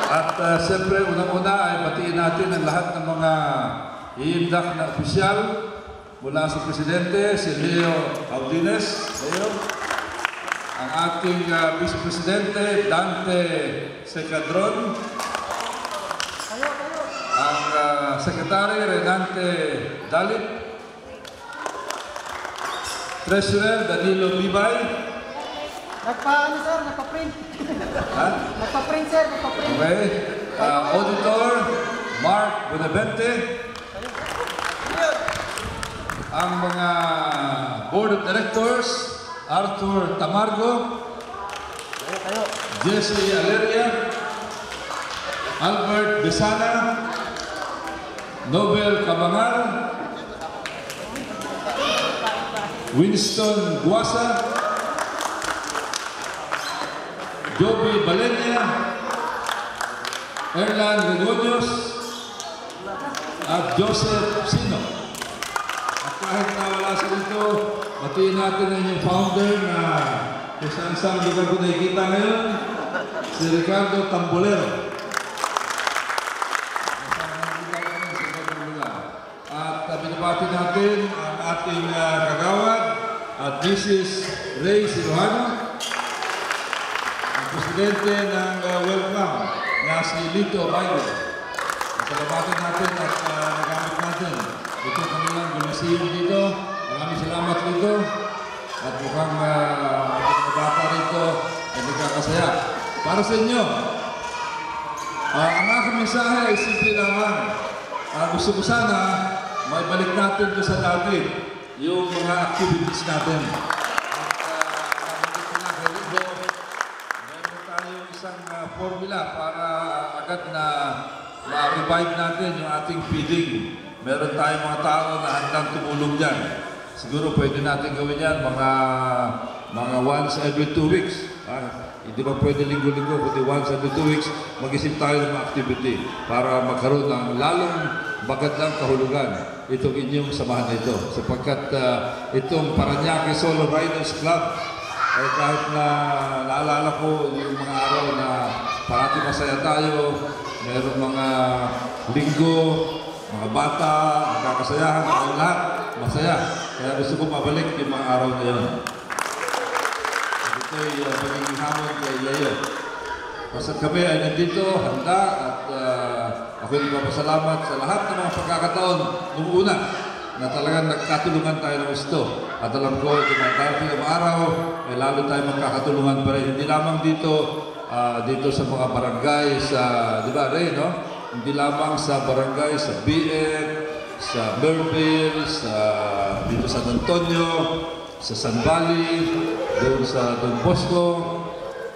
At siyempre, unang-una ay batiin natin ang lahat ng mga iindak na opisyal mula sa Presidente, si Leo Audines, ang ating Vice Presidente, Dante Secadron, ang Secretary, Renante Dalit, Treasurer, Danilo Bibay. Nagpa-ano sir, nagpa-print. Ha? Nagpa-print sir, nagpa-print. Okay. Auditor, Mark Bonavente. Ang mga Board of Directors, Arthur Tamargo, Jesse Aleria, Albert Besana, Nobel Cabangal, Winston Guasa, Joby Balenya, Erlan Regonios, at Joseph Sino. At kahit na wala sa dito, batiin natin ang yung founder na kung saan lugar ko nakikita ngayon, si Ricardo Tambolero. At binabati natin ang ating kagawad at Mrs. Ray Sirohano, Presidente ng welcome na si Lito Bayo. Salamat natin at nagamit natin. Ito kanilang gumising dito. Maraming salamat dito. At mukhang mga bata rito ay nagkakasaya. Para sa inyo, ang aking mensahe ay simple lamang. Gusto ko sana may balik natin doon sa dati yung mga activities natin. Formula para agad na ma-revive natin yung ating feeding. Meron tayong mga tao na handang tumulong dyan. Siguro pwede natin gawin yan mga once every 2 weeks. Hindi ba pwede linggo-linggo, kundi once every 2 weeks, mag-isip tayo ng mga activity para magkaroon ng lalong magandang kahulugan itong inyong samahan nito. Sapagkat itong Parañaque Solo Riders Club, ay kahit na naalala ko yung mga araw na parati masaya tayo, meron mga linggo, mga bata, nagkakasayahan, ang lahat, masaya. Kaya gusto ko mabalik yung mga araw na yun. Ito'y magiging hamon kay Leo. Basta kami ay nandito, handa, at ako'y nagpapasalamat sa lahat ng mga pagkakataon noong una na talagang nagkatulungan tayo ng gusto. At alam ko, ito mga darating ng araw, eh, lalo tayo magkakatulungan pa rin. Hindi lamang dito, dito sa mga barangay, sa, di ba, Ray, no? Hindi lamang sa barangay, sa BF, sa Merville, dito sa San Antonio, sa San Valley, doon sa Don Bosco,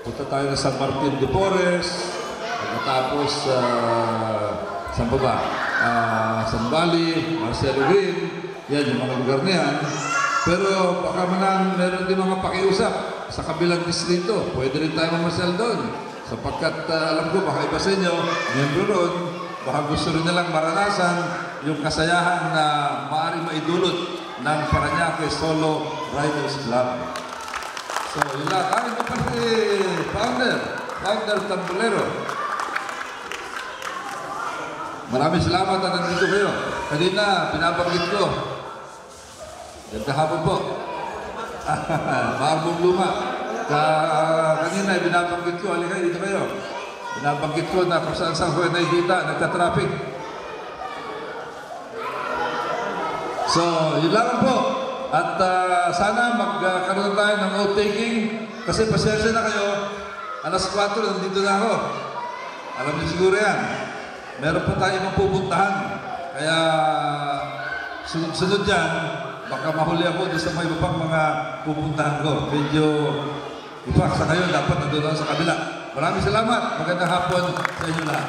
punta tayo na San Martin de Porres, pagkatapos sa baba, San Valley, Marcelo Rin, yan yung mga lugar na yan. Pero baka meron din mga pakiusap sa kabilang distrito. Pwede rin tayo mamasyal doon. Sapagkat alam ko, baka iba sa inyo, miyembro ron, baka gusto rin nilang maranasan yung kasayahan na maaaring maidulot ng Parañaque Solo Riders Club. So, yun lang. Ito pa si Founder Tambolero. Maraming salamat na nandito kayo. Kanina, pinabanggit ko. Ganda hapon po. Barbong luma. Kanina, binabanggit ko. Halika, dito kayo. Binabanggit ko na kung saan ko nakikita, nagka-traffic. So, yun lang po. At sana magkaroon tayo ng outtaking. Kasi pasensya na kayo. Alas 4, nandito na ako. Alam niyo siguro yan. Meron pa tayo ibang pupuntahan. Kaya sunod-sunod dyan, baka mahuli ako sa may ibang mga pupuntahan ko. Medyo, in fact, sa ngayon, dapat nandun ako sa kabila. Maraming salamat. Magandang hapon sa inyo lahat.